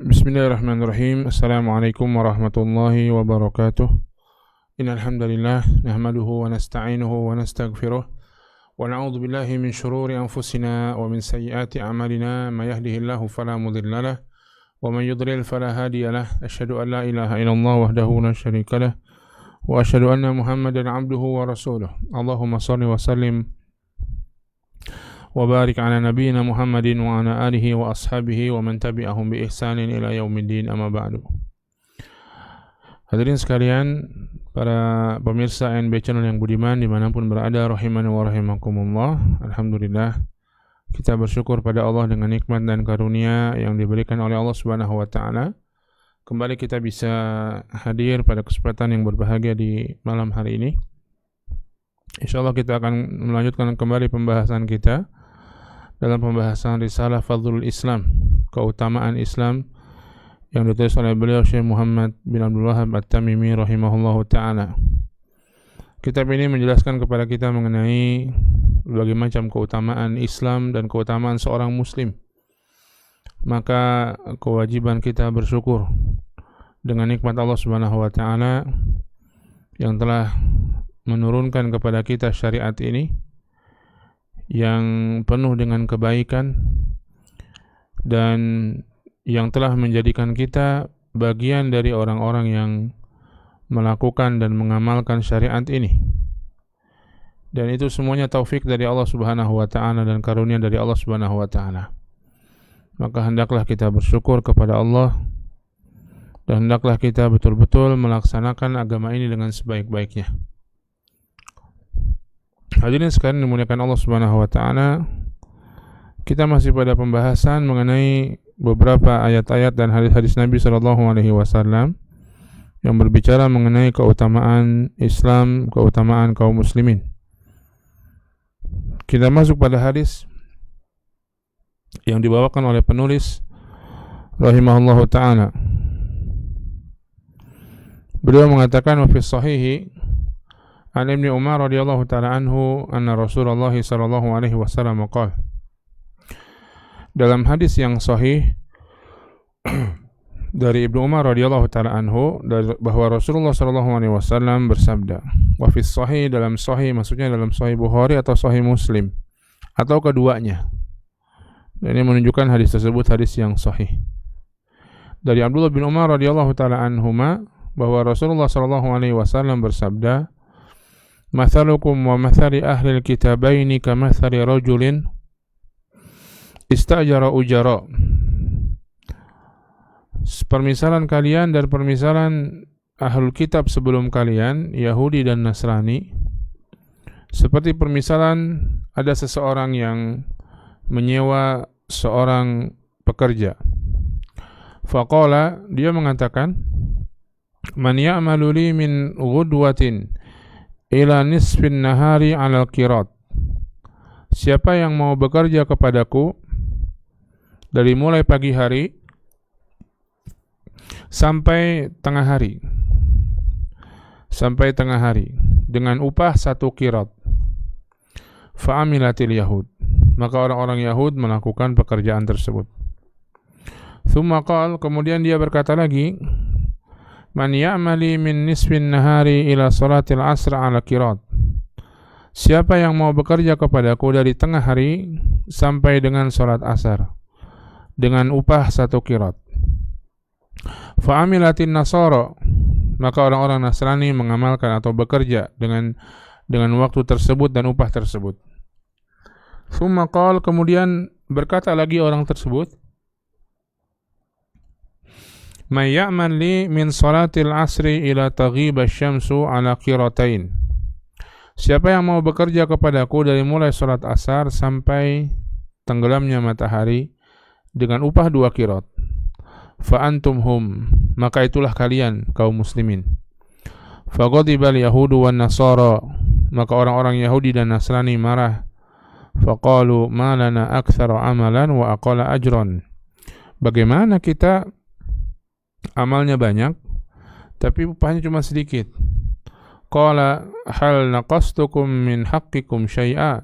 Bismillahirrahmanirrahim. Assalamualaikum warahmatullahi wabarakatuh. Innal hamdalillah nahmaduhu wa nasta'inuhu wa nastaghfiruh wa na'udzu billahi min shururi anfusina wa min sayyiati a'malina may yahdihillahu fala mudilla lahu wa man yudlil fala hadiya lahu. Asyhadu an la ilaha illallah wahdahu la syarika lahu wa asyhadu anna Muhammadan 'abduhu wa rasuluh. Allahumma shalli wa sallim wa barik ala nabiyyina Muhammadin wa ala alihi wa ashabihi wa man tabi'ahum bi ihsanin ila yaumiddin, amma ba'du. Hadirin sekalian, para pemirsa NB Channel yang budiman dimanapun berada, rahimani wa rahimakumullah. Alhamdulillah, kita bersyukur pada Allah dengan nikmat dan karunia yang diberikan oleh Allah Subhanahu wa taala. Kembali kita bisa hadir pada kesempatan yang berbahagia di malam hari ini. Insyaallah kita akan melanjutkan kembali pembahasan kita dalam pembahasan risalah Fadlul Islam, keutamaan Islam, yang ditulis oleh beliau Syekh Muhammad bin Abdul Wahhab At-Tamimi rahimahullahu ta'ala. Kitab ini menjelaskan kepada kita mengenai berbagai macam keutamaan Islam dan keutamaan seorang Muslim. Maka kewajiban kita bersyukur dengan nikmat Allah Subhanahu wa ta'ala yang telah menurunkan kepada kita syariat ini yang penuh dengan kebaikan dan yang telah menjadikan kita bagian dari orang-orang yang melakukan dan mengamalkan syariat ini. Dan itu semuanya taufik dari Allah Subhanahu wa taala dan karunia dari Allah Subhanahu wa taala. Maka hendaklah kita bersyukur kepada Allah dan hendaklah kita betul-betul melaksanakan agama ini dengan sebaik-baiknya. Hadirin sekalian dimuliakan Allah Subhanahu wa taala, kita masih pada pembahasan mengenai beberapa ayat-ayat dan hadis-hadis Nabi sallallahu alaihi wasallam yang berbicara mengenai keutamaan Islam, keutamaan kaum muslimin. Kita masuk pada hadis yang dibawakan oleh penulis rahimahullahu taala. Beliau mengatakan wa fi shahihi an Ibnu Umar radhiyallahu ta'ala anhu anna Rasulullah sallallahu alaihi wasallam qala. Dalam hadis yang sahih dari Ibnu Umar radhiyallahu ta'ala anhu bahwa Rasulullah sallallahu alaihi wasallam bersabda. Wa fi sahih, dalam sahih maksudnya dalam sahih Bukhari atau sahih Muslim atau keduanya. Dan ini menunjukkan hadis tersebut hadis yang sahih. Dari Abdullah bin Umar radhiyallahu ta'ala anhuma bahwa Rasulullah sallallahu alaihi wasallam bersabda, "Mathalukum wa mathali ahli al-kitabaini kamathali rajulin istajara ujara." Permisalan kalian dan permisalan ahlul kitab sebelum kalian, Yahudi dan Nasrani, seperti permisalan ada seseorang yang menyewa seorang pekerja. Faqala, dia mengatakan, "Man ya'malu li min ghudwatin ila nisfin nahari 'alal qirat." Siapa yang mau bekerja kepadaku dari mulai pagi hari sampai tengah hari dengan upah 1 qirat. Fa'amilatil yahud, maka orang-orang Yahud melakukan pekerjaan tersebut. Tsumma qala, kemudian dia berkata lagi, "Man ya'mali min nisfin nahari ila salatil asr 'ala qirat." Siapa yang mau bekerja kepadaku dari tengah hari sampai dengan salat asar dengan upah 1 qirat. Fa'amilatin nasara, maka orang-orang Nasrani mengamalkan atau bekerja dengan waktu tersebut dan upah tersebut. Tsumma qala, kemudian berkata lagi orang tersebut, "May ya'man li min salatil asri ila taghiba syamsu 'ala qiratain." Siapa yang mau bekerja kepadaku dari mulai salat asar sampai tenggelamnya matahari dengan upah 2 qirat. Fa antum hum, maka itulah kalian kaum muslimin. Fa ghadibal yahudu wan nasara, maka orang-orang Yahudi dan Nasrani marah. Fa qalu ma lana aktsara amalan wa aqalla ajran. Bagaimana kita amalnya banyak tapi upahnya cuma sedikit. Qala hal naqastukum min haqqikum syai'a.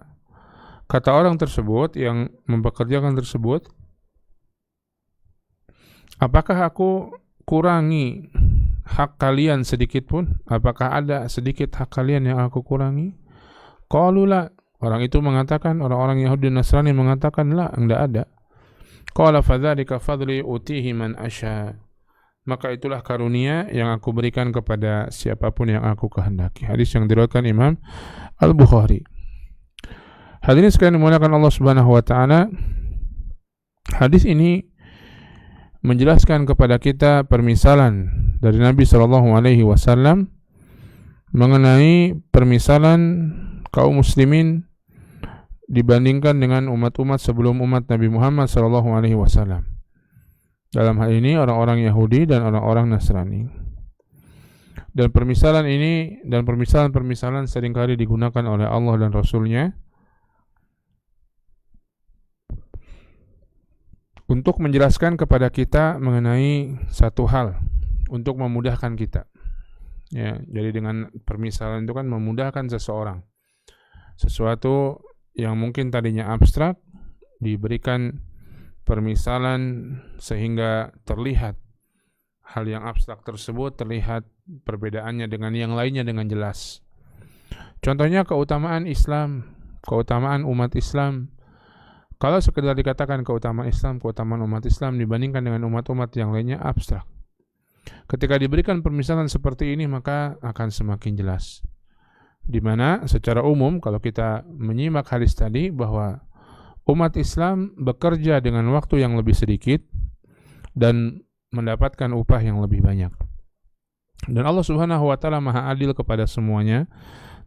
Kata orang tersebut yang mempekerjakan tersebut, apakah aku kurangi hak kalian sedikit pun? Apakah ada sedikit hak kalian yang aku kurangi? Qalu la. Orang itu mengatakan, orang-orang Yahudi dan Nasrani mengatakan, la, enggak ada. Qala fadzalika fadli utihi man asya. Maka itulah karunia yang aku berikan kepada siapapun yang aku kehendaki. Hadis yang diriwayatkan Imam Al-Bukhari. Hadirin sekalian dimuliakan Allah Subhanahu wa taala, hadis ini menjelaskan kepada kita permisalan dari Nabi sallallahu alaihi wasallam mengenai permisalan kaum muslimin dibandingkan dengan umat-umat sebelum umat Nabi Muhammad sallallahu alaihi wasallam. Dalam hal ini orang-orang Yahudi dan orang-orang Nasrani. Dan permisalan ini dan permisalan-permisalan seringkali digunakan oleh Allah dan Rasul-Nya untuk menjelaskan kepada kita mengenai satu hal, untuk memudahkan kita. Ya, jadi dengan permisalan itu kan memudahkan seseorang. Sesuatu yang mungkin tadinya abstrak diberikan permisalan sehingga terlihat hal yang abstrak tersebut, terlihat perbedaannya dengan yang lainnya dengan jelas. Contohnya keutamaan Islam, keutamaan umat Islam. Kalau sekedar dikatakan keutamaan Islam, keutamaan umat Islam dibandingkan dengan umat-umat yang lainnya abstrak. Ketika diberikan permisalan seperti ini maka akan semakin jelas. Di mana secara umum kalau kita menyimak hadis tadi bahwa umat Islam bekerja dengan waktu yang lebih sedikit dan mendapatkan upah yang lebih banyak. Dan Allah Subhanahu wa taala Maha Adil kepada semuanya,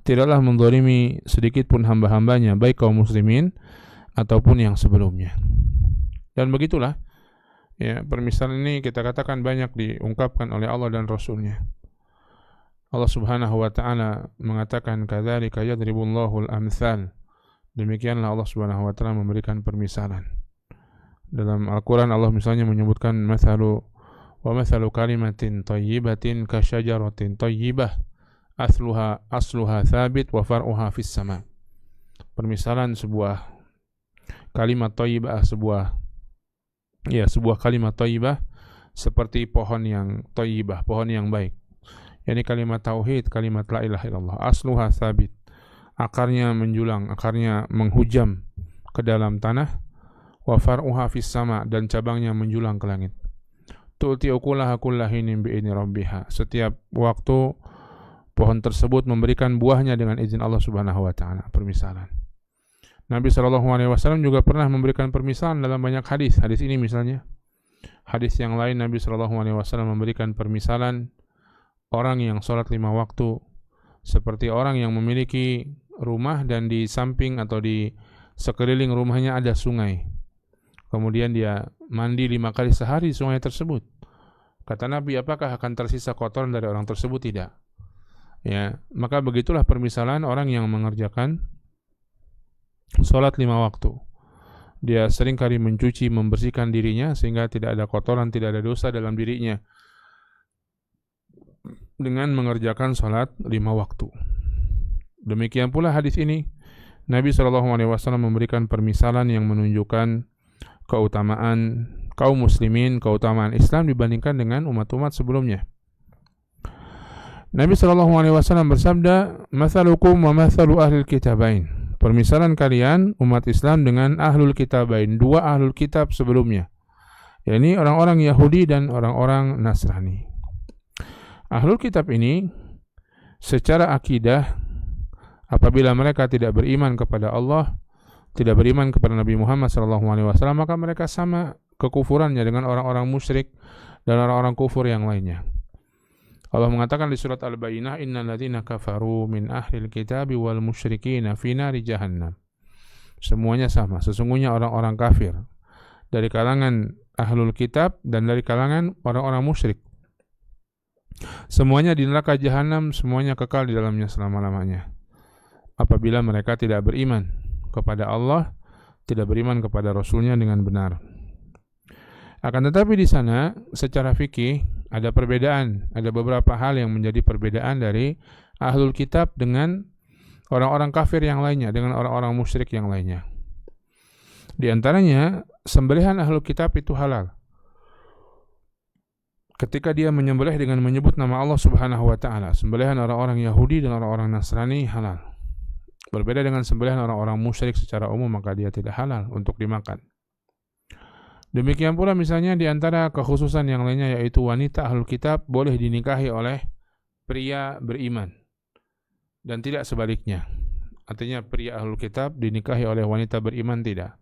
tidaklah menzalimi sedikit pun hamba-hambanya, baik kaum muslimin ataupun yang sebelumnya. Dan begitulah ya, permisalan ini kita katakan banyak diungkapkan oleh Allah dan Rasul-Nya. Allah Subhanahu wa taala mengatakan kadzalika yadribullahu al-amtsal. Demikianlah Allah Subhanahu wa taala memberikan permisalan. Dalam Al-Qur'an Allah misalnya menyebutkan mathalu kalimatin thayyibatin kasyajaratin thayyibah asluha thabit wa far'uha fis sama. Permisalan sebuah kalimat thayyibah, sebuah kalimat thayyibah seperti pohon yang thayyibah, pohon yang baik. Yani kalimat tauhid, kalimat la ilaha illallah, asluha thabit. Akarnya menjulang, akarnya menghujam ke dalam tanah, wa far'uha fis sama, dan cabangnya menjulang ke langit. Tu'ti ukulaha kullahinin bi'idni rabbiha. Setiap waktu pohon tersebut memberikan buahnya dengan izin Allah Subhanahu wa taala. Permisalan. Nabi SAW juga pernah memberikan permisalan dalam banyak hadis. Hadis ini misalnya, hadis yang lain Nabi SAW memberikan permisalan orang yang sholat 5 waktu seperti orang yang memiliki rumah dan di samping atau di sekeliling rumahnya ada sungai. Kemudian dia mandi 5 kali sehari di sungai tersebut. Kata Nabi, apakah akan tersisa kotoran dari orang tersebut? Tidak. Ya, maka begitulah permisalan orang yang mengerjakan sholat 5 waktu. Dia seringkali mencuci, membersihkan dirinya sehingga tidak ada kotoran, tidak ada dosa dalam dirinya dengan mengerjakan sholat 5 waktu. Demikian pula hadis ini, Nabi SAW memberikan permisalan yang menunjukkan keutamaan kaum muslimin, keutamaan Islam dibandingkan dengan umat-umat sebelumnya. Nabi SAW bersabda, "Mathalukum wa mathalu ahlil kitabain." Permisalan kalian umat Islam dengan ahlul kitabain, 2 ahlul kitab sebelumnya, yakni orang-orang Yahudi dan orang-orang Nasrani. Ahlul kitab ini secara akidah apabila mereka tidak beriman kepada Allah, tidak beriman kepada Nabi Muhammad SAW, maka mereka sama kekufurannya dengan orang-orang musyrik dan orang-orang kufur yang lainnya. Allah mengatakan di surat Al-Bayyinah, innal ladzina kafaru min ahlil kitabi wal musyrikina fi nari jahannam. Semuanya sama, sesungguhnya orang-orang kafir dari kalangan ahlul kitab dan dari kalangan orang-orang musyrik, semuanya di neraka jahanam, semuanya kekal di dalamnya selama-lamanya. Apabila mereka tidak beriman kepada Allah, tidak beriman kepada Rasul-Nya dengan benar. Akan tetapi di sana secara fikih ada perbedaan, ada beberapa hal yang menjadi perbedaan dari ahlul kitab dengan orang-orang kafir yang lainnya, dengan orang-orang musyrik yang lainnya. Di antaranya, sembelihan ahlul kitab itu halal. ketika dia menyembelih dengan menyebut nama Allah Subhanahu wa taala. Sembelihan orang-orang Yahudi dan orang-orang Nasrani halal. Berbeda dengan sembelihan orang-orang musyrik secara umum, maka dia tidak halal untuk dimakan. Demikian pula misalnya di antara kekhususan yang lainnya, yaitu wanita ahlul kitab boleh dinikahi oleh pria beriman dan tidak sebaliknya. Artinya pria ahlul kitab dinikahi oleh wanita beriman tidak.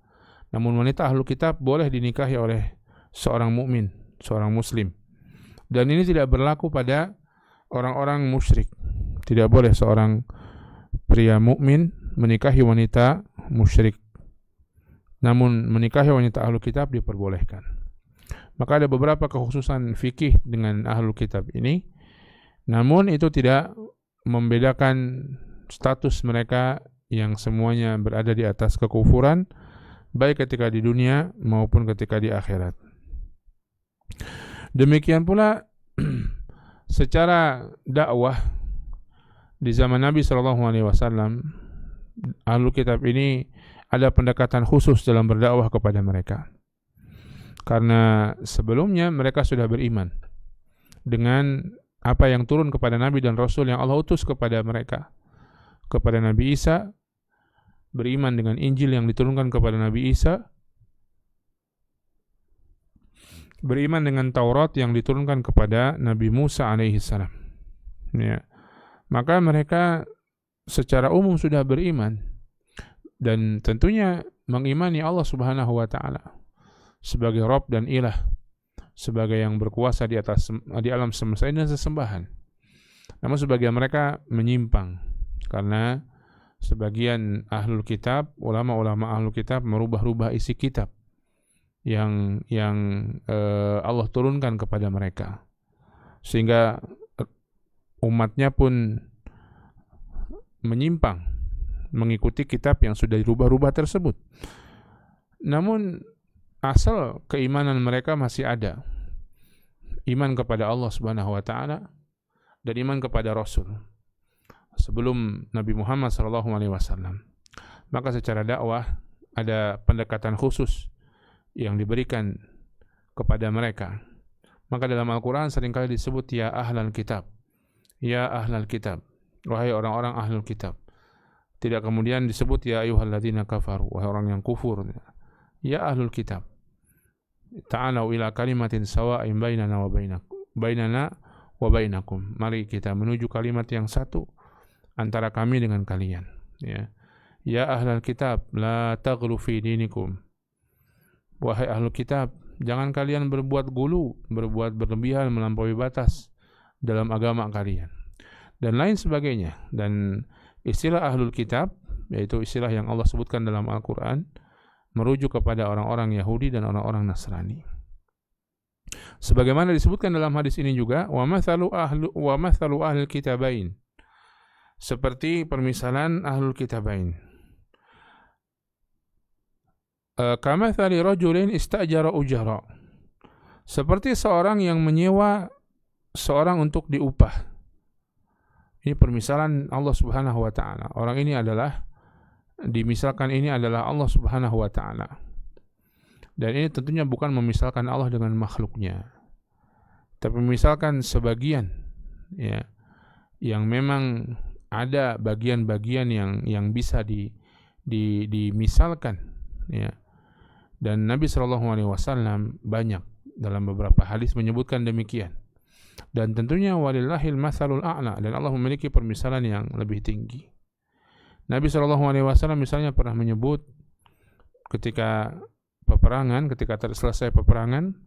Namun wanita ahlul kitab boleh dinikahi oleh seorang mukmin, seorang muslim. Dan ini tidak berlaku pada orang-orang musyrik. Tidak boleh seorang pria mukmin menikahi wanita musyrik. Namun menikahi wanita ahlul kitab diperbolehkan. Maka ada beberapa kekhususan fikih dengan ahlul kitab ini. Namun itu tidak membedakan status mereka yang semuanya berada di atas kekufuran, baik ketika di dunia maupun ketika di akhirat. Demikian pula secara dakwah di zaman Nabi SAW, ahlul kitab ini ada pendekatan khusus dalam berdakwah kepada mereka. Karena sebelumnya mereka sudah beriman dengan apa yang turun kepada Nabi dan Rasul yang Allah utus kepada mereka. Kepada Nabi Isa, beriman dengan Injil yang diturunkan kepada Nabi Isa, beriman dengan Taurat yang diturunkan kepada Nabi Musa alaihissalam. Ya. Maka mereka secara umum sudah beriman dan tentunya mengimani Allah Subhanahu wa taala sebagai Rabb dan Ilah, sebagai yang berkuasa di alam semesta dan sesembahan. Namun sebagian mereka menyimpang karena sebagian ahlul kitab, ulama-ulama ahlul kitab merubah-rubah isi kitab yang Allah turunkan kepada mereka, sehingga umatnya pun menyimpang mengikuti kitab yang sudah dirubah-rubah tersebut. Namun asal keimanan mereka masih ada, iman kepada Allah Subhanahu wa taala dan iman kepada Rasul sebelum Nabi Muhammad SAW. Maka secara dakwah ada pendekatan khusus yang diberikan kepada mereka. Maka dalam Al-Quran seringkali disebut ya ahlal kitab, ya ahlal kitab, wahai orang-orang ahlul kitab. Tidak kemudian disebut ya ayyuhalladzina kafaru, wahai orang yang kufur. Ya ahlul kitab, ta'alau ila kalimatin sawa'in bainana wa bainakum. Mari kita menuju kalimat yang satu antara kami dengan kalian. Ya ahlul kitab, la taghlu fi dinikum. Wahai ahlul kitab, jangan kalian berbuat gulu, berbuat berlebihan, melampaui batas dalam agama kalian, dan lain sebagainya. Dan istilah ahlul kitab, yaitu istilah yang Allah sebutkan dalam Al-Quran, merujuk kepada orang-orang Yahudi dan orang-orang Nasrani. Sebagaimana disebutkan dalam hadis ini juga, wa mathalu ahlul kitabain, seperti permisalan ahlul kitabain. Kamathali rajulin istajara ujara, seperti seorang yang menyewa seorang untuk diupah. Ini permisalan Allah Subhanahu wa taala. Orang ini adalah dimisalkan ini adalah Allah Subhanahu wa taala. Dan ini tentunya bukan memisalkan Allah dengan makhluknya, tapi memisalkan sebagian, ya, yang memang ada bagian-bagian yang bisa dimisalkan, ya. Dan Nabi SAW banyak dalam beberapa hadis menyebutkan demikian. Dan tentunya walillahil matsalul a'la, dan Allah memiliki permisalan yang lebih tinggi. Nabi SAW misalnya pernah menyebut ketika peperangan, ketika selesai peperangan,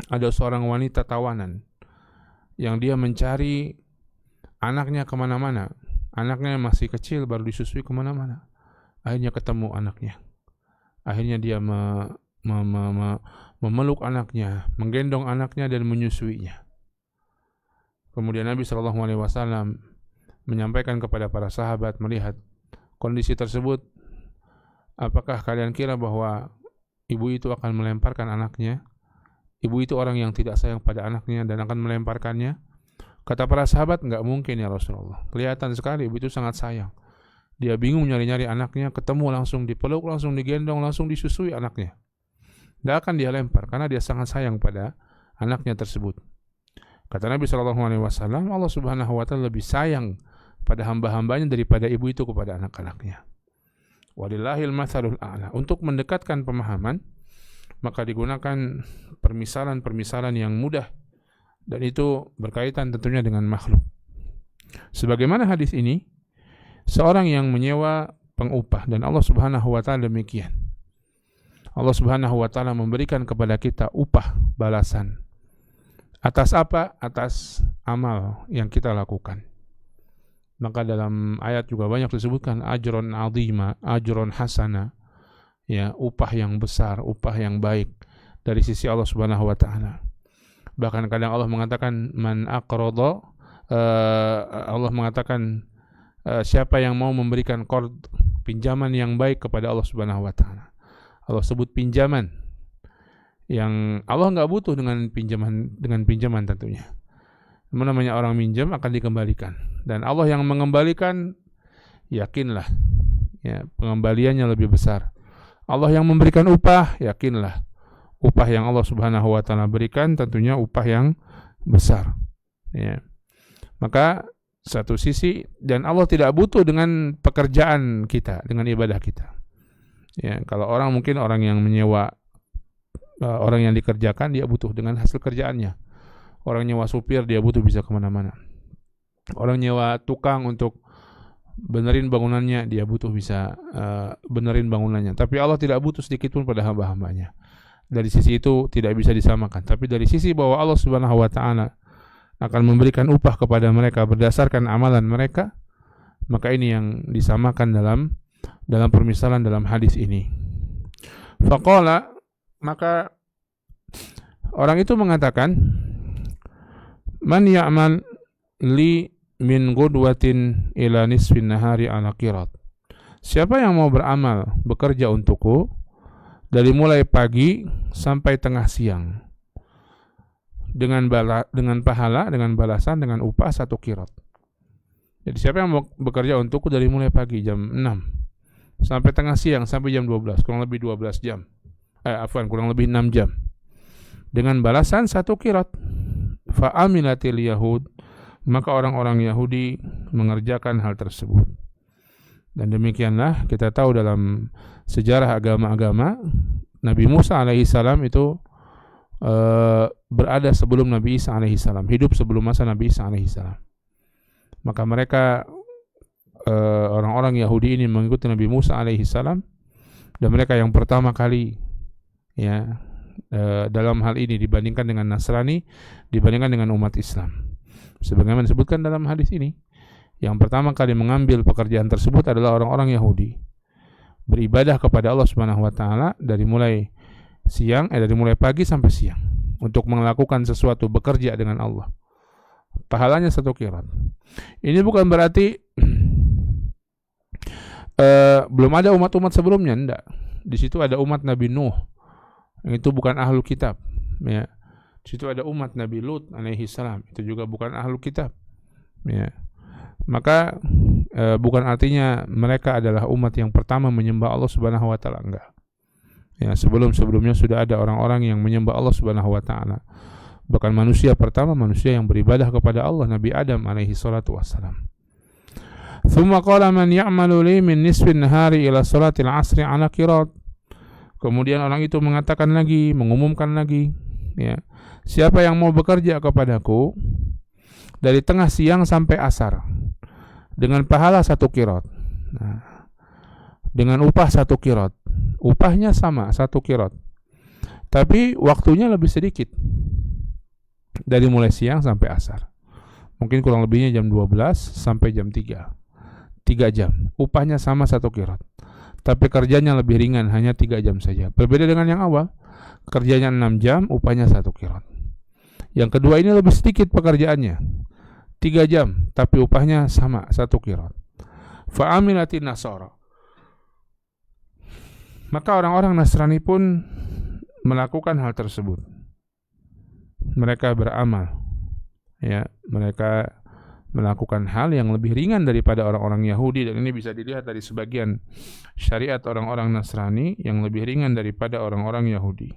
ada seorang wanita tawanan yang dia mencari anaknya kemana-mana. Anaknya masih kecil, baru disusui kemana-mana. Akhirnya ketemu anaknya. Akhirnya dia memeluk anaknya, menggendong anaknya dan menyusuinya. Kemudian Nabi SAW menyampaikan kepada para sahabat melihat kondisi tersebut, apakah kalian kira bahwa ibu itu akan melemparkan anaknya? Ibu itu orang yang tidak sayang pada anaknya dan akan melemparkannya? Kata para sahabat, enggak mungkin ya Rasulullah. Kelihatan sekali ibu itu sangat sayang. Dia bingung nyari-nyari anaknya, ketemu langsung dipeluk, langsung digendong, langsung disusui anaknya. Enggak akan dia lempar karena dia sangat sayang pada anaknya tersebut. Kata Nabi SAW, Allah Subhanahu wa Ta'ala lebih sayang pada hamba-hambanya daripada ibu itu kepada anak-anaknya. Walillahil matsalul a'la. Untuk mendekatkan pemahaman, maka digunakan permisalan-permisalan yang mudah, dan itu berkaitan tentunya dengan makhluk. Sebagaimana hadis ini, seorang yang menyewa pengupah, dan Allah Subhanahu wa Ta'ala demikian. Allah Subhanahu wa Ta'ala memberikan kepada kita upah balasan. Atas apa? Atas amal yang kita lakukan. Maka dalam ayat juga banyak disebutkan ajron azima, ajron hasana, ya, upah yang besar, upah yang baik dari sisi Allah Subhanahu wa Ta'ala. Bahkan kadang Allah mengatakan man aqrada, Allah mengatakan siapa yang mau memberikan qard, pinjaman yang baik kepada Allah Subhanahu wa Ta'ala. Allah sebut pinjaman yang Allah nggak butuh dengan pinjaman tentunya. Namanya orang minjam akan dikembalikan, dan Allah yang mengembalikan, yakinlah, ya, pengembaliannya lebih besar. Allah yang memberikan upah, yakinlah, upah yang Allah Subhanahu wa Ta'ala berikan tentunya upah yang besar. Ya. Maka satu sisi, dan Allah tidak butuh dengan pekerjaan kita, dengan ibadah kita. Ya, kalau orang yang menyewa orang yang dikerjakan, dia butuh dengan hasil kerjaannya. Orang nyewa supir, dia butuh bisa kemana-mana. Orang nyewa tukang untuk benerin bangunannya, dia butuh bisa benerin bangunannya. Tapi Allah tidak butuh sedikit pun pada hamba-hambanya. Dari sisi itu tidak bisa disamakan. Tapi dari sisi bahwa Allah Subhanahu wa Ta'ala akan memberikan upah kepada mereka berdasarkan amalan mereka, maka ini yang disamakan dalam permisalan dalam hadis ini. Faqala, maka orang itu mengatakan, man ya'mal li min ghudwatin ila nisfin nahari ala qirat. Siapa yang mau beramal, bekerja untukku dari mulai pagi sampai tengah siang dengan pahala, dengan balasan, dengan upah 1 qirat. Jadi siapa yang mau bekerja untukku dari mulai pagi jam 6 sampai tengah siang sampai jam 12, kurang lebih 12 jam. Kurang lebih 6 jam. Dengan balasan 1 qirat. Fa amilatil yahud, maka orang-orang Yahudi mengerjakan hal tersebut. Dan demikianlah kita tahu dalam sejarah agama-agama, Nabi Musa alaihissalam itu berada sebelum Nabi Isa alaihissalam, hidup sebelum masa Nabi Isa alaihissalam. Maka mereka orang-orang Yahudi ini mengikuti Nabi Musa alaihissalam, dan mereka yang pertama kali, ya, dalam hal ini dibandingkan dengan Nasrani, dibandingkan dengan umat Islam. Sebagaimana disebutkan dalam hadis ini, yang pertama kali mengambil pekerjaan tersebut adalah orang-orang Yahudi, beribadah kepada Allah Subhanahu wa Ta'ala dari mulai pagi sampai siang, untuk melakukan sesuatu, bekerja dengan Allah. Pahalanya 1 qirat. Ini bukan berarti belum ada umat-umat sebelumnya, enggak. Di situ ada umat Nabi Nuh, yang itu bukan ahlul kitab, ya. Di situ ada umat Nabi Lut alaihi salam, itu juga bukan ahlul kitab, ya. Maka bukan artinya mereka adalah umat yang pertama menyembah Allah Subhanahu wa Ta'ala, enggak. Ya, sebelumnya sudah ada orang-orang yang menyembah Allah Subhanahu wa Ta'ala. Bahkan manusia pertama, manusia yang beribadah kepada Allah, Nabi Adam alaihi salatu wassalam. Thumma qala man ya'malu li min nisfin nahari ila salatil asri ala qirat. Kemudian orang itu mengumumkan lagi, ya, siapa yang mau bekerja kepadaku dari tengah siang sampai asar dengan pahala 1 qirat. Nah, dengan upah 1 qirat. Upahnya sama 1 qirat, tapi waktunya lebih sedikit, dari mulai siang sampai asar. Mungkin kurang lebihnya jam 12 sampai jam 3 jam. Upahnya sama 1 qirat, tapi kerjanya lebih ringan, hanya 3 jam saja. Berbeda dengan yang awal, kerjanya 6 jam, upahnya 1 qirat. Yang kedua ini lebih sedikit pekerjaannya, 3 jam, tapi upahnya sama 1 qirat. Fa'amilatin nasara, maka orang-orang Nasrani pun melakukan hal tersebut. Mereka beramal, ya, mereka melakukan hal yang lebih ringan daripada orang-orang Yahudi, dan ini bisa dilihat dari sebagian syariat orang-orang Nasrani yang lebih ringan daripada orang-orang Yahudi.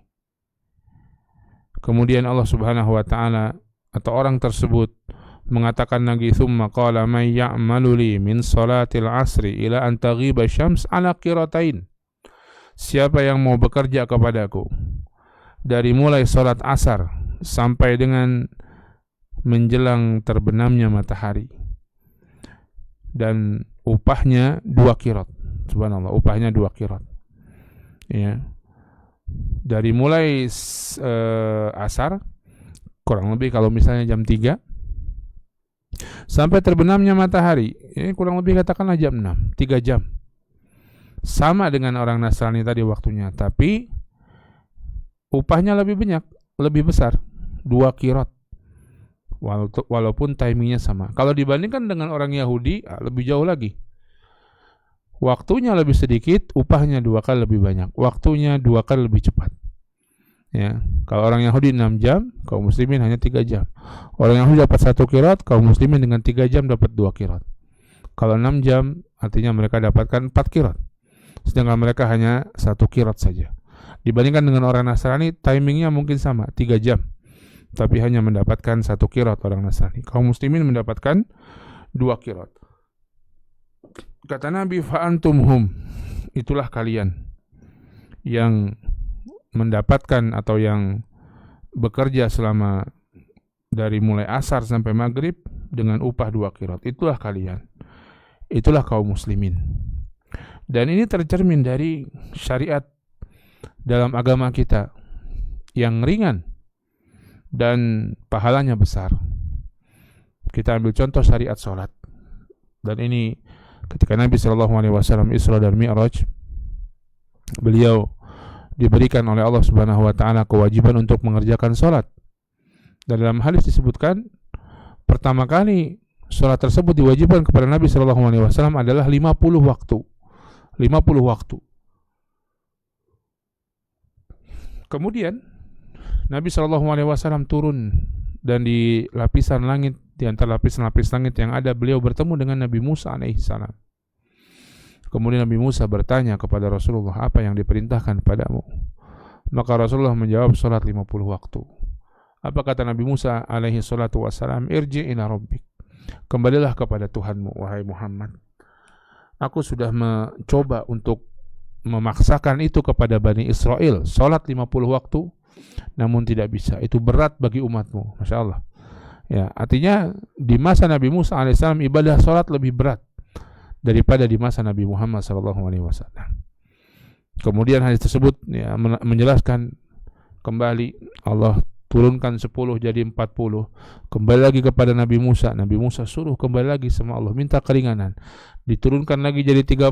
Kemudian Allah Subhanahu wa taala atau orang tersebut mengatakan lagi, thumma qala may ya'malu li min salatil asri ila an taghiba syams ala qiratain. Siapa yang mau bekerja kepadaku dari mulai salat asar sampai dengan menjelang terbenamnya matahari, dan upahnya 2 qirat. Subhanallah, upahnya 2 qirat. Ya. Dari mulai asar kurang lebih kalau misalnya jam 3 sampai terbenamnya matahari, ini kurang lebih katakanlah jam 6, 3 jam. Sama dengan orang Nasrani tadi waktunya, tapi upahnya lebih banyak, lebih besar, 2 qirat. Walaupun timingnya sama. Kalau dibandingkan dengan orang Yahudi, lebih jauh lagi. Waktunya lebih sedikit, upahnya 2 kali lebih banyak. Waktunya 2 kali lebih cepat. Ya, kalau orang Yahudi 6 jam, kaum muslimin hanya 3 jam. Orang Yahudi dapat 1 qirat, kaum muslimin dengan 3 jam dapat 2 qirat. Kalau 6 jam, artinya mereka dapatkan 4 qirat. Sedangkan mereka hanya 1 qirat saja. Dibandingkan dengan orang Nasrani, timingnya mungkin sama, 3 jam. Tapi hanya mendapatkan 1 qirat orang Nasrani. Kaum muslimin mendapatkan 2 qirat. Kata Nabi, fa'antum hum, itulah kalian yang mendapatkan atau yang bekerja selama dari mulai asar sampai maghrib dengan upah 2 qirat. Itulah kalian. Itulah kaum muslimin. Dan ini tercermin dari syariat dalam agama kita yang ringan dan pahalanya besar. Kita ambil contoh syariat salat. Dan ini ketika Nabi SAW Isra dan Mi'raj, beliau diberikan oleh Allah Subhanahu wa taala kewajiban untuk mengerjakan salat. Dan dalam hadis disebutkan pertama kali salat tersebut diwajibkan kepada Nabi SAW adalah 50 waktu. 50 waktu. Kemudian Nabi SAW turun, dan di lapisan langit, di antara lapis-lapis langit yang ada, beliau bertemu dengan Nabi Musa alaihissalam. Kemudian Nabi Musa bertanya kepada Rasulullah, apa yang diperintahkan padamu? Maka Rasulullah menjawab, salat 50 waktu. Apa kata Nabi Musa alaihi salatu wassalam? Irji ila rabbik, kembalilah kepada Tuhanmu, wahai Muhammad. Aku sudah mencoba untuk memaksakan itu kepada Bani Israel, salat 50 waktu, namun tidak bisa. Itu berat bagi umatmu. Masya Allah. Ya, artinya di masa Nabi Musa alaihissalam ibadah salat lebih berat daripada di masa Nabi Muhammad SAW. Kemudian hadis tersebut ya, menjelaskan kembali Allah turunkan 10 jadi 40. Kembali lagi kepada Nabi Musa. Nabi Musa suruh kembali lagi sama Allah, minta keringanan. Diturunkan lagi jadi 30.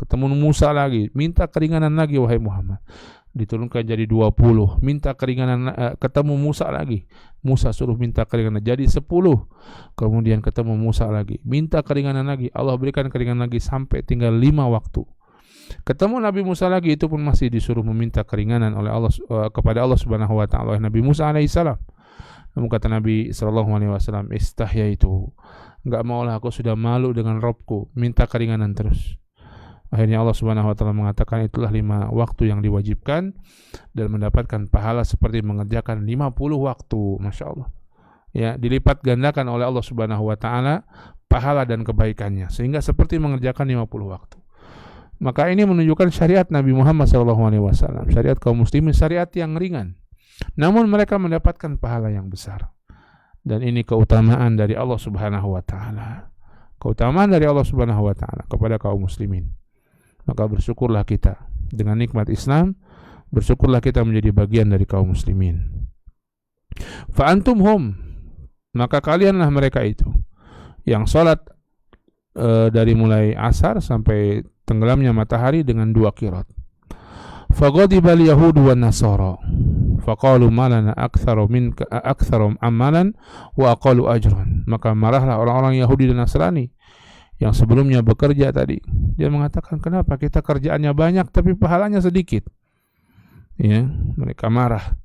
Ketemu Musa lagi, minta keringanan lagi wahai Muhammad. Diturunkan jadi 20, minta keringanan, ketemu Musa lagi. Musa suruh minta keringanan jadi 10. Kemudian ketemu Musa lagi, minta keringanan lagi. Allah berikan keringanan lagi sampai tinggal 5 waktu. Ketemu Nabi Musa lagi, itu pun masih disuruh meminta keringanan oleh Allah kepada Allah Subhanahu wa taala, Nabi Musa alaihissalam. Namun kata Nabi sallallahu alaihi wasallam, istahya itu, enggak maulah, aku sudah malu dengan Rabbku, minta keringanan terus. Akhirnya Allah Subhanahu wa taala mengatakan, itulah 5 waktu yang diwajibkan dan mendapatkan pahala seperti mengerjakan 50 waktu. Masya Allah. Ya, dilipat gandakan oleh Allah Subhanahu wa taala pahala dan kebaikannya, sehingga seperti mengerjakan 50 waktu. Maka ini menunjukkan syariat Nabi Muhammad SAW, syariat kaum muslimin, syariat yang ringan, namun mereka mendapatkan pahala yang besar. Dan ini keutamaan dari Allah Subhanahu wa taala. Keutamaan dari Allah Subhanahu wa taala kepada kaum muslimin. Maka bersyukurlah kita dengan nikmat Islam, bersyukurlah kita menjadi bagian dari kaum muslimin. Fa antum hum, maka kalianlah mereka itu yang salat dari mulai asar sampai tenggelamnya matahari dengan 2 qirat. Faghadibal yahudu wan nasara faqalu ma lana aktsaru minka aktsaru amalan wa aqallu ajran. Maka marahlah orang-orang Yahudi dan Nasrani yang sebelumnya bekerja tadi. Dia mengatakan, kenapa kita kerjaannya banyak tapi pahalanya sedikit? Ya, mereka marah.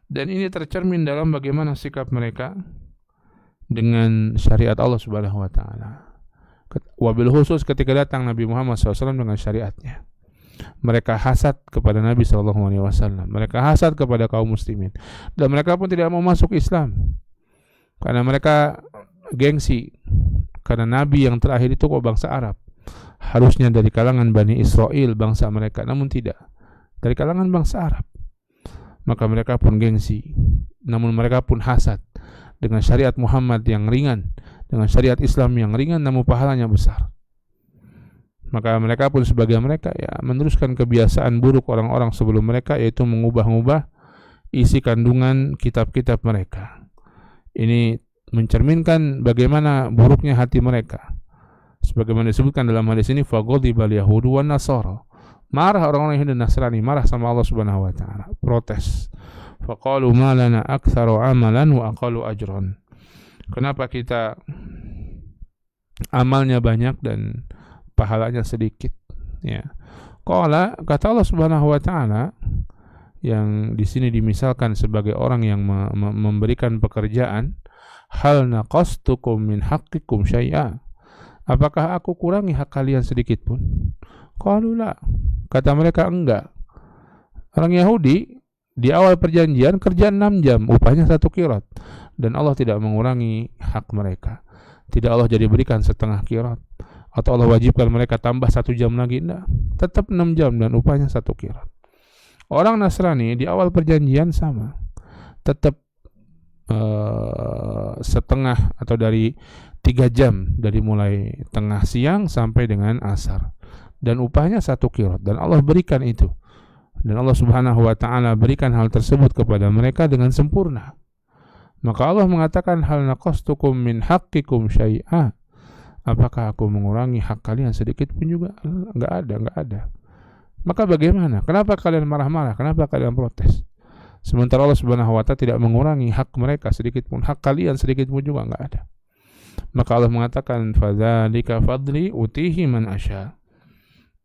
Dan ini tercermin dalam bagaimana sikap mereka dengan syariat Allah Subhanahu wa taala. Wabil khusus ketika datang Nabi Muhammad SAW dengan syariatnya. Mereka hasad kepada Nabi SAW. Mereka hasad kepada kaum muslimin. Dan mereka pun tidak mau masuk Islam. Karena mereka gengsi. Karena Nabi yang terakhir itu kok bangsa Arab. Harusnya dari kalangan Bani Israel bangsa mereka. Namun tidak. Dari kalangan bangsa Arab. Maka mereka pun gengsi. Namun mereka pun hasad. Dengan syariat Muhammad yang ringan. Dengan syariat Islam yang ringan namun pahalanya besar. Maka mereka pun sebagai mereka ya meneruskan kebiasaan buruk orang-orang sebelum mereka, yaitu mengubah-ubah isi kandungan kitab-kitab mereka. Ini mencerminkan bagaimana buruknya hati mereka. Sebagaimana disebutkan dalam hadis ini, faghadibal yahudu wan nasara. Marah orang-orang Yahudi dan Nasrani, marah sama Allah Subhanahu wa taala, protes. Faqalu ma lana aktsaru amalan wa aqallu ajran. Kenapa kita amalnya banyak dan pahalanya sedikit, ya. Qala, kata Allah Subhanahu wa taala yang di sini dimisalkan sebagai orang yang memberikan pekerjaan, hal naqastukum min haqqikum syai'a. Apakah aku kurangi hak kalian sedikit pun? Qalu la. Kata mereka enggak. Orang Yahudi di awal perjanjian kerja 6 jam, upahnya 1 qirat, dan Allah tidak mengurangi hak mereka. Tidak Allah jadi berikan setengah qirat, atau Allah wajibkan mereka tambah 1 jam lagi, enggak. Tetap 6 jam dan upahnya 1 qirat. Orang Nasrani di awal perjanjian sama, tetap setengah atau dari 3 jam, dari mulai tengah siang sampai dengan asar, dan upahnya 1 qirat, dan Allah berikan itu. Dan Allah Subhanahu wa taala berikan hal tersebut kepada mereka dengan sempurna. Maka Allah mengatakan, hal naqastukum min haqqikum syai'a. Apakah aku mengurangi hak kalian sedikit pun juga? Enggak ada. Maka bagaimana? Kenapa kalian marah-marah? Kenapa kalian protes? Sementara Allah Subhanahu wa taala tidak mengurangi hak mereka sedikit pun, hak kalian sedikit pun juga enggak ada. Maka Allah mengatakan, fadzalika fadli utihi man asya.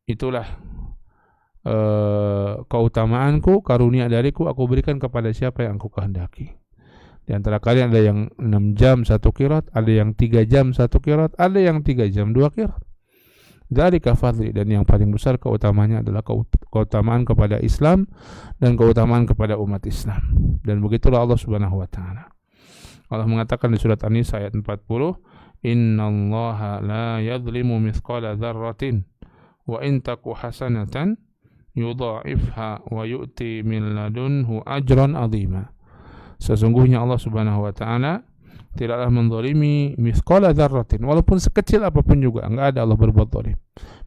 Itulah keutamaanku, karunia dariku, aku berikan kepada siapa yang aku kehendaki. Di antara kalian ada yang 6 jam 1 qirat, ada yang 3 jam 1 qirat, ada yang 3 jam 2 qirat. Dzalika fadli, dan yang paling besar keutamanya adalah keutamaan kepada Islam dan keutamaan kepada umat Islam. Dan begitulah Allah Subhanahu wa taala. Allah mengatakan di surat An-Nisa ayat 40, innallaha la yadhlimu mithqala dzarratin wa in taku hasanatan yudha'ifha wa yu'ti min ladunhu ajran 'azima. Sesungguhnya Allah Subhanahu wa taala tidaklah menzalimi mithqala dzarratin, walaupun sekecil apapun juga, enggak ada Allah berbuat zalim.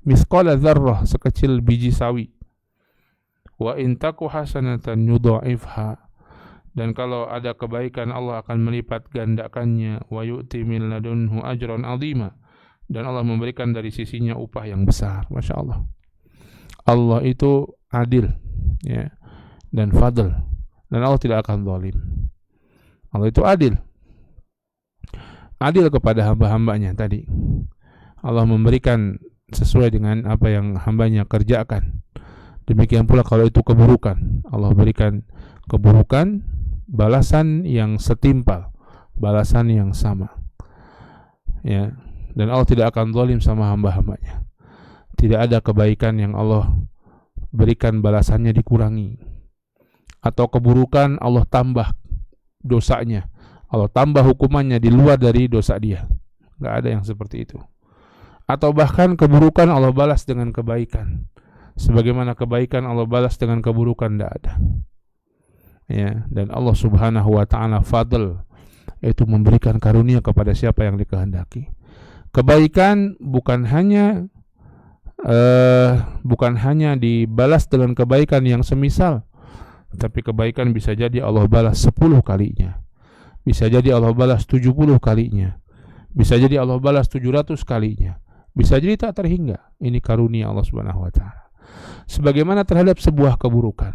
Mithqala dzarrah, sekecil biji sawi. Wa in taku hasanatan yudha'ifha, dan kalau ada kebaikan Allah akan melipat gandakannya. Wa yu'ti min ladunhu ajran 'azima, dan Allah memberikan dari sisinya upah yang besar. Masya Allah. Allah itu adil, ya, dan fadl, dan Allah tidak akan zalim. Allah itu adil kepada hamba-hambanya tadi. Allah memberikan sesuai dengan apa yang hambanya kerjakan. Demikian pula kalau itu keburukan, Allah berikan keburukan balasan yang setimpal, balasan yang sama, ya. Dan Allah tidak akan zalim sama hamba-hambanya. Tidak ada kebaikan yang Allah berikan balasannya dikurangi, atau keburukan Allah tambah dosanya, Allah tambah hukumannya di luar dari dosa dia. Enggak ada yang seperti itu. Atau bahkan keburukan Allah balas dengan kebaikan, sebagaimana kebaikan Allah balas dengan keburukan, enggak ada. Ya, dan Allah Subhanahu wa taala fadl, yaitu memberikan karunia kepada siapa yang dikehendaki. Kebaikan bukan hanya dibalas dengan kebaikan yang semisal, tapi kebaikan bisa jadi Allah balas 10 kalinya, bisa jadi Allah balas 70 kalinya, bisa jadi Allah balas 700 kalinya, bisa jadi tak terhingga. Ini karunia Allah Subhanahu wa taala. Sebagaimana terhadap sebuah keburukan,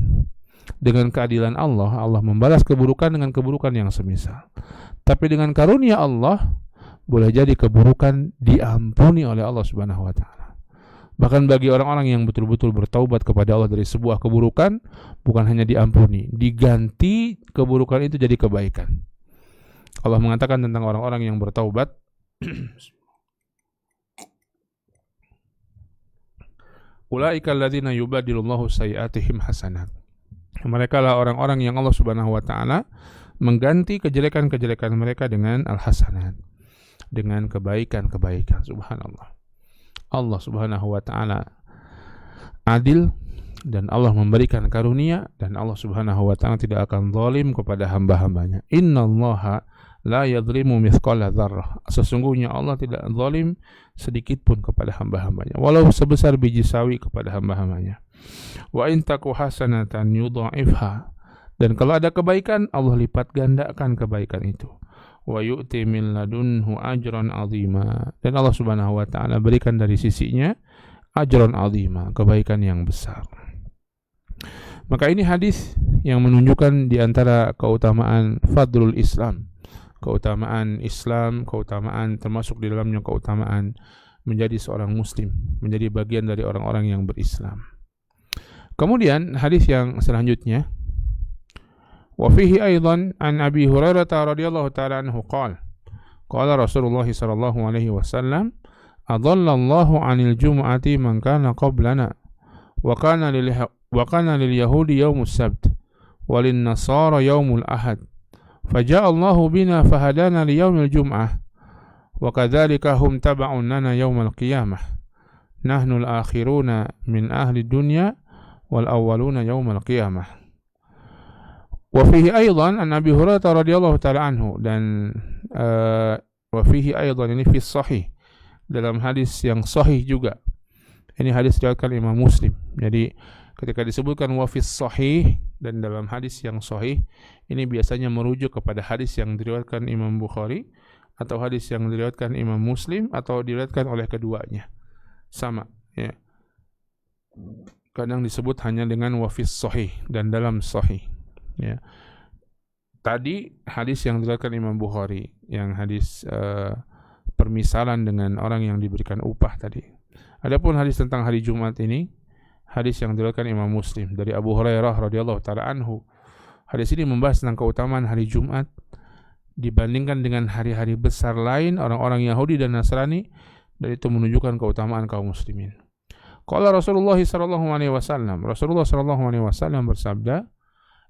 dengan keadilan Allah, Allah membalas keburukan dengan keburukan yang semisal. Tapi dengan karunia Allah, boleh jadi keburukan diampuni oleh Allah Subhanahu wa taala. Bahkan bagi orang-orang yang betul-betul bertaubat kepada Allah dari sebuah keburukan, bukan hanya diampuni, diganti keburukan itu jadi kebaikan. Allah mengatakan tentang orang-orang yang bertaubat, Ulaika alladzina yubadilullahu sayyi'atihim hasanat. Mereka lah orang-orang yang Allah Subhanahu wa taala mengganti kejelekan-kejelekan mereka dengan al-hasanat, dengan kebaikan-kebaikan. Subhanallah. Allah Subhanahu wa taala adil dan Allah memberikan karunia, dan Allah Subhanahu wa taala tidak akan zalim kepada hamba-hambanya. Innallaha la yadhlimu mithqala dzarrah. Sesungguhnya Allah tidak zalim sedikit pun kepada hamba-hambanya, walau sebesar biji sawi kepada hamba-hambanya. Wa in taku hasanatan yudha'ifha. Dan kalau ada kebaikan, Allah lipat gandakan kebaikan itu. Wa yu'ti min ladunhu ajran 'azima. Dan Allah Subhanahu wa taala berikan dari sisinya ajran 'azima, kebaikan yang besar. Maka ini hadis yang menunjukkan di antara keutamaan fadlul Islam, keutamaan Islam, keutamaan termasuk di dalamnya keutamaan menjadi seorang muslim, menjadi bagian dari orang-orang yang berislam. Kemudian hadis yang selanjutnya, wa fihi aidan an Abi Hurairah radhiyallahu ta'ala anhu qala qala Rasulullah sallallahu alaihi wasallam adallallahu 'anil jum'ati man kana qablana wa kana lil yahudi yaumus sabt wa lin nasara yaumul ahad فجاء الله بنا فهدانا ليوم الجمعة وكذلك هم تبع لنا يوم القيامة نحن الآخرون من أهل الدنيا والأولون يوم القيامة. وفيه أيضا عن أبي هريرة رضي الله تعالى عنه. Dan وفيه أيضا ini fi sahih, dalam hadis yang sahih juga. Ini hadis diriwayatkan Imam Muslim. Jadi ketika disebutkan wa fi sahih dan dalam hadis yang sahih, ini biasanya merujuk kepada hadis yang diriwayatkan Imam Bukhari atau hadis yang diriwayatkan Imam Muslim atau diriwayatkan oleh keduanya. Sama, ya. Kadang disebut hanya dengan wa fi sahih dan dalam sahih, ya. Tadi hadis yang diriwayatkan Imam Bukhari, yang hadis permisalan dengan orang yang diberikan upah tadi. Adapun hadis tentang hari Jumat ini, hadis yang diriwayatkan Imam Muslim dari Abu Hurairah radhiyallahu taala anhu. Hadis ini membahas tentang keutamaan hari Jumat dibandingkan dengan hari-hari besar lain orang-orang Yahudi dan Nasrani, dan itu menunjukkan keutamaan kaum muslimin. Qala Rasulullah sallallahu alaihi wasallam, Rasulullah sallallahu alaihi wasallam bersabda,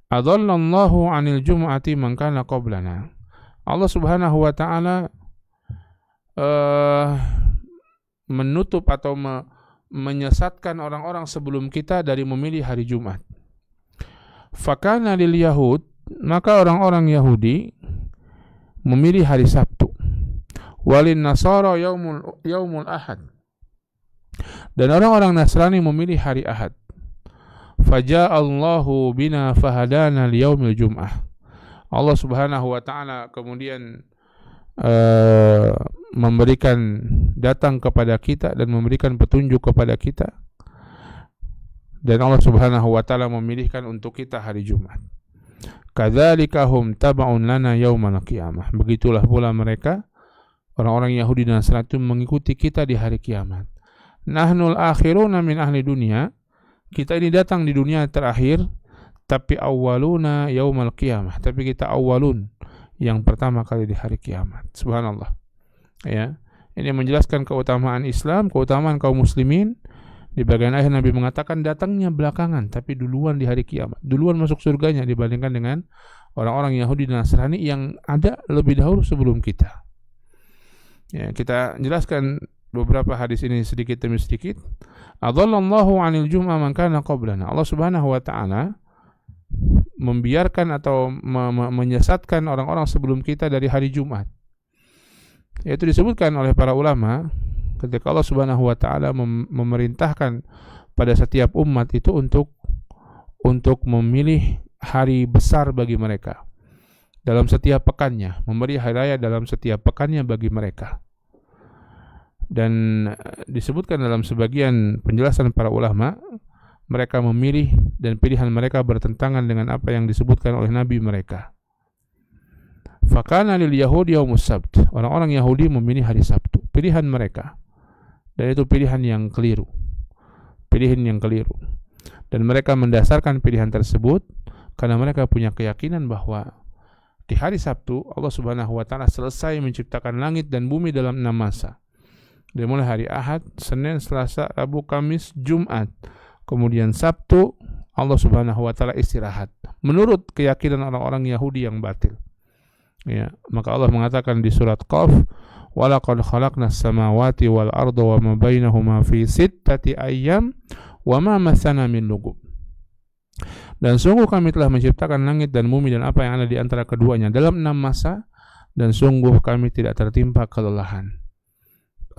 "Adallallahu 'anil jum'ati man kana qablana." Allah Subhanahu wa taala menutup atau menyesatkan orang-orang sebelum kita dari memilih hari Jumat. Fakana lil Yahud, maka orang-orang Yahudi memilih hari Sabtu. Walin Nasara yaumul Ahad. Dan orang-orang Nasrani memilih hari Ahad. Faja'allahu bina fahadana liyaumil Jum'ah. Allah Subhanahu wa taala kemudian memberikan datang kepada kita dan memberikan petunjuk kepada kita, dan Allah Subhanahu wa taala memilihkan untuk kita hari Jumat. Kadzalika hum tab'un lana yaumal qiyamah. Begitulah pula mereka orang-orang Yahudi dan Nasrani itu mengikuti kita di hari kiamat. Nahnul akhiruna min ahli dunia. Kita ini datang di dunia terakhir, tapi awwaluna yaumal qiyamah. Tapi kita awwalun, yang pertama kali di hari kiamat. Subhanallah. Ya, ini menjelaskan keutamaan Islam, keutamaan kaum muslimin. Di bagian akhir Nabi mengatakan datangnya belakangan, tapi duluan di hari kiamat, duluan masuk surganya dibandingkan dengan orang-orang Yahudi dan Nasrani yang ada lebih dahulu sebelum kita. Ya, kita jelaskan beberapa hadis ini sedikit demi sedikit. Adallallahu 'anil jum'ah man kana qablana. Allah Subhanahu wa taala membiarkan atau menyesatkan orang-orang sebelum kita dari hari Jumat. Yaitu disebutkan oleh para ulama ketika Allah Subhanahu wa taala memerintahkan pada setiap umat itu untuk memilih hari besar bagi mereka dalam setiap pekannya, memberi hari raya dalam setiap pekannya bagi mereka. Dan disebutkan dalam sebagian penjelasan para ulama, mereka memilih dan pilihan mereka bertentangan dengan apa yang disebutkan oleh Nabi mereka. Fakana lil Yahudi yaumus sabt. Orang-orang Yahudi memilih hari Sabtu, pilihan mereka. Dan itu pilihan yang keliru. Pilihan yang keliru. Dan mereka mendasarkan pilihan tersebut karena mereka punya keyakinan bahwa di hari Sabtu Allah Subhanahu wa taala selesai menciptakan langit dan bumi dalam 6 masa. Dari mulai hari Ahad, Senin, Selasa, Rabu, Kamis, Jumat. Kemudian Sabtu Allah Subhanahu wa taala istirahat. Menurut keyakinan orang-orang Yahudi yang batil. Ya, maka Allah mengatakan di surat Qaf, "Walaqad khalaqnas samawati wal arda wa ma bainahuma fi sittati ayyam wa ma massana min lugub." Dan sungguh kami telah menciptakan langit dan bumi dan apa yang ada di antara keduanya dalam 6 masa, dan sungguh kami tidak tertimpa kelelahan.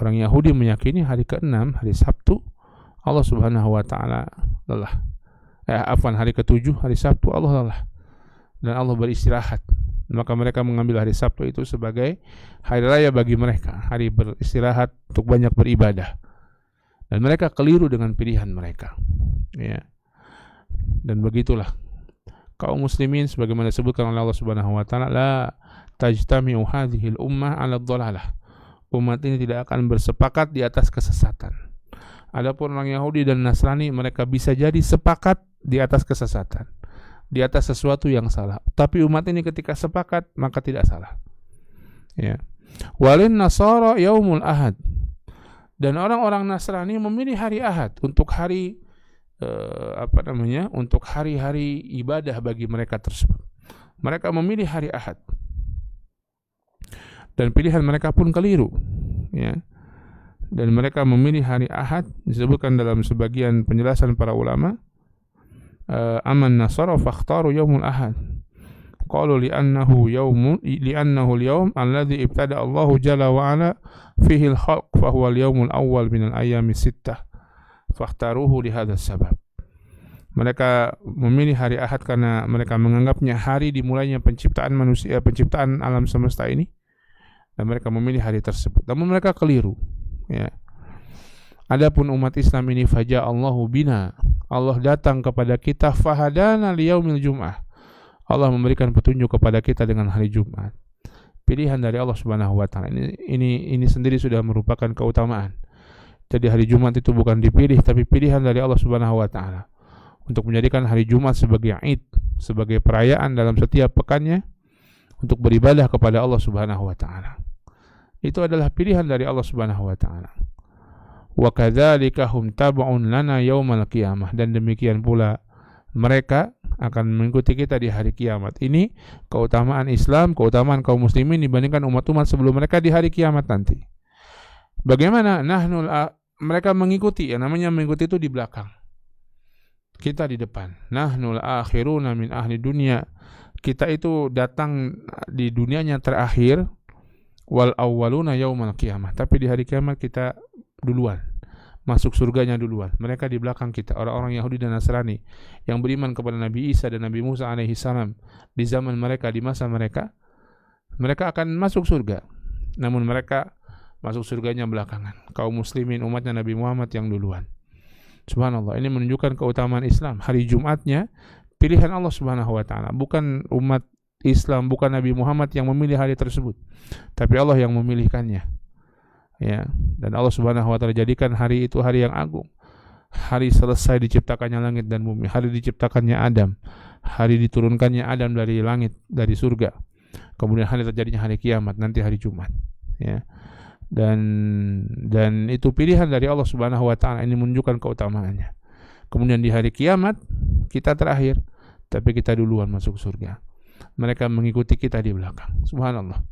Orang Yahudi meyakini hari ke-6, hari Sabtu, Allah Subhanahu wa taala lelah. Hari ke-7, hari Sabtu Allah lelah dan Allah beristirahat. Maka mereka mengambil hari Sabtu itu sebagai hari raya bagi mereka, hari beristirahat untuk banyak beribadah. Dan mereka keliru dengan pilihan mereka. Ya. Dan begitulah kaum muslimin sebagaimana disebutkan oleh Allah Subhanahu wa taala, la tajtami'u hadhil ummah 'ala dhalalah. Umat ini tidak akan bersepakat di atas kesesatan. Adapun orang Yahudi dan Nasrani, mereka bisa jadi sepakat di atas kesesatan, di atas sesuatu yang salah. Tapi umat ini ketika sepakat maka tidak salah. Ya. Walin Nasara yaumul Ahad. Dan orang-orang Nasrani memilih hari Ahad untuk hari untuk hari-hari ibadah bagi mereka tersebut. Mereka memilih hari Ahad. Dan pilihan mereka pun keliru, ya. Dan mereka memilih hari Ahad, disebutkan dalam sebagian penjelasan para ulama, aman nasara fakhtaru yaumul ahad, qalu li'annahu al-yawm alladhi ibtada Allahu jalla wa ala fihi al-khalq fa huwa al-yawmul awwal min al-ayyami sittah fakhtaruhu li hadzal sabab. Mereka memilih hari Ahad karena mereka menganggapnya hari dimulainya penciptaan manusia, penciptaan alam semesta ini. Dan mereka memilih hari tersebut. Namun mereka keliru. Ya. Adapun umat Islam ini, faja Allahu bina, Allah datang kepada kita, fahadana liyaumil jum'ah, Allah memberikan petunjuk kepada kita dengan hari Jumat. Pilihan dari Allah Subhanahu wa taala. Ini sendiri sudah merupakan keutamaan. Jadi hari Jumat itu bukan dipilih, tapi pilihan dari Allah Subhanahu wa taala untuk menjadikan hari Jumat sebagai Id, sebagai perayaan dalam setiap pekannya untuk beribadah kepada Allah Subhanahu wa taala. Itu adalah pilihan dari Allah Subhanahu wa taala. Wa kadzalika hum tab'un lana yaumal qiyamah, dan demikian pula mereka akan mengikuti kita di hari kiamat. Ini keutamaan Islam, keutamaan kaum muslimin dibandingkan umat-umat sebelum mereka di hari kiamat nanti. Bagaimana mereka mengikuti, yang namanya mengikuti itu di belakang. Kita di depan. Nahnul akhiruna min ahli dunya. Kita itu datang di dunianya terakhir, wal awwaluna yaumal qiyamah, tapi di hari kiamat kita duluan, masuk surganya duluan. Mereka di belakang kita, orang-orang Yahudi dan Nasrani yang beriman kepada Nabi Isa dan Nabi Musa alaihi salam. Di zaman mereka, di masa mereka, mereka akan masuk surga. Namun mereka masuk surganya belakangan. Kaum muslimin umatnya Nabi Muhammad yang duluan. Subhanallah, ini menunjukkan keutamaan Islam. Hari Jumatnya pilihan Allah Subhanahu wa taala, bukan umat Islam, bukan Nabi Muhammad yang memilih hari tersebut, tapi Allah yang memilihkannya. Ya, dan Allah Subhanahu wa taala jadikan hari itu hari yang agung. Hari selesai diciptakannya langit dan bumi, hari diciptakannya Adam, hari diturunkannya Adam dari langit, dari surga. Kemudian hari terjadinya hari kiamat, nanti hari Jumat. Ya. Dan itu pilihan dari Allah Subhanahu wa taala, ini menunjukkan keutamaannya. Kemudian di hari kiamat kita terakhir, tapi kita duluan masuk surga. Mereka mengikuti kita di belakang. Subhanallah.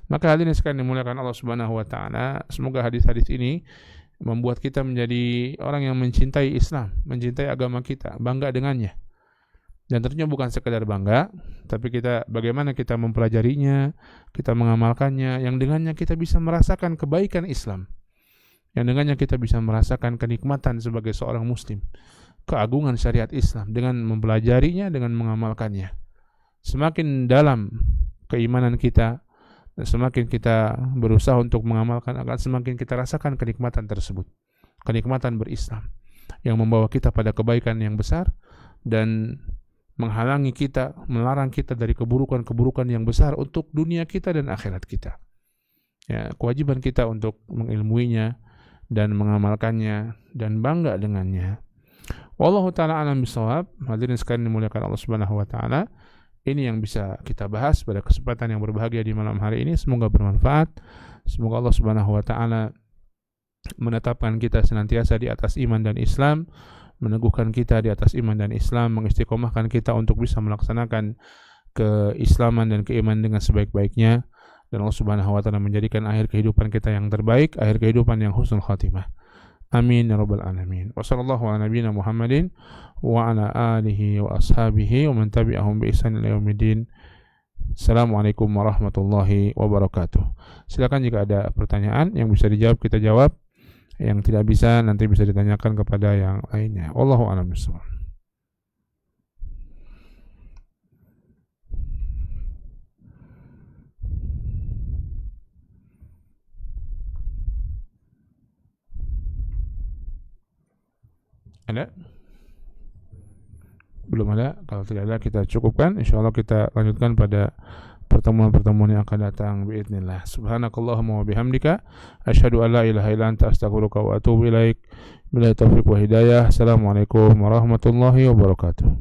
Maka hadirin sekalian dimuliakan Allah Subhanahu wa taala, semoga hadis-hadis ini membuat kita menjadi orang yang mencintai Islam, mencintai agama kita, bangga dengannya. Dan tentunya bukan sekedar bangga, tapi bagaimana kita mempelajarinya, kita mengamalkannya, yang dengannya kita bisa merasakan kebaikan Islam. Yang dengannya kita bisa merasakan kenikmatan sebagai seorang muslim, keagungan syariat Islam dengan mempelajarinya, dengan mengamalkannya. Semakin dalam keimanan kita, semakin kita berusaha untuk mengamalkan, akan semakin kita rasakan kenikmatan tersebut. Kenikmatan berislam yang membawa kita pada kebaikan yang besar dan menghalangi kita, melarang kita dari keburukan-keburukan yang besar untuk dunia kita dan akhirat kita. Ya, kewajiban kita untuk mengilmuinya dan mengamalkannya dan bangga dengannya. Wallahu ta'ala alam bisawab. Hadirin sekalian dimuliakan Allah Subhanahu wa taala. Ini yang bisa kita bahas pada kesempatan yang berbahagia di malam hari ini. Semoga bermanfaat. Semoga Allah Subhanahu wa taala menetapkan kita senantiasa di atas iman dan Islam, meneguhkan kita di atas iman dan Islam, mengistiqomahkan kita untuk bisa melaksanakan keislaman dan keimanan dengan sebaik-baiknya, dan Allah Subhanahu wa taala menjadikan akhir kehidupan kita yang terbaik, akhir kehidupan yang husnul khatimah. Amin ya rabbal alamin. Wa sallallahu ala nabiyyina Muhammadin wa ala alihi wa ashabihi wa man tabi'ahum bi ihsan ila yaumiddin. Assalamualaikum warahmatullahi wabarakatuh. Silakan jika ada pertanyaan yang bisa dijawab kita jawab, yang tidak bisa nanti bisa ditanyakan kepada yang lainnya. Wallahu a'lam bishawab. Ada? Belum ada? Kalau tidak ada kita cukupkan. Insyaallah kita lanjutkan pada pertemuan-pertemuan yang akan datang biidznillah. Subhanakallahumma wa bihamdika asyhadu an la ilaha illa anta astaghfiruka wa atubu ilaik. Billahi taufiq wa hidayah. Assalamualaikum warahmatullahi wabarakatuh.